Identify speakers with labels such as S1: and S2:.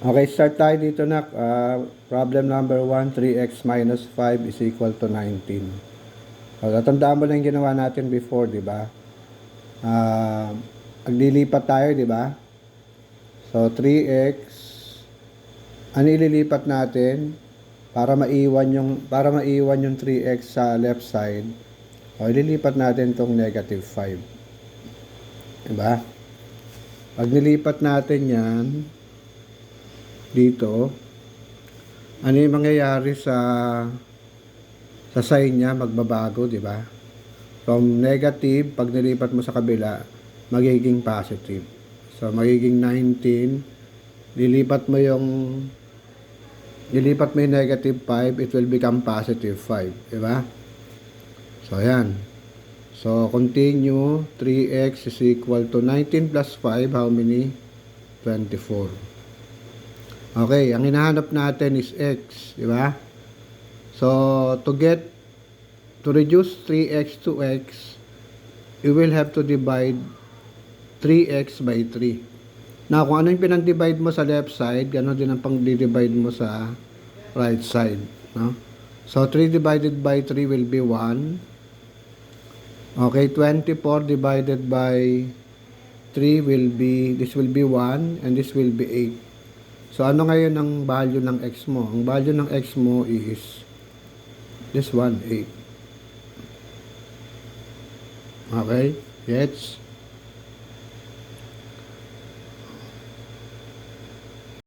S1: Okay, start tayo dito na. Problem number 1, 3x minus 5 is equal to 19. So, tatandaan mo lang yung ginawa natin before, di ba? Naglilipat tayo, di ba? So, 3x, ano ililipat natin para maiwan yung 3x sa left side? O, ililipat natin tong negative 5. Di ba? Pag nilipat natin yan, dito, ano yung mangyayari sa sign niya? Magbabago, di ba? From negative, pag nilipat mo sa kabila, magiging positive. So, magiging 19. Lilipat mo yung negative 5, it will become positive 5. Di ba? So, ayan. So, continue. 3x is equal to 19 plus 5. How many? 24. Okay, ang hinahanap natin is x, di ba? So, to reduce 3x to x, you will have to divide 3x by 3. Now, kung ano yung pinag-divide mo sa left side, gano'n din ang pang-divide mo sa right side, no? So, 3 divided by 3 will be 1. Okay, 24 divided by 3 this will be 1, and this will be 8. So, ano ngayon ang value ng x mo? Ang value ng x mo is this one, 8. Okay? Gets?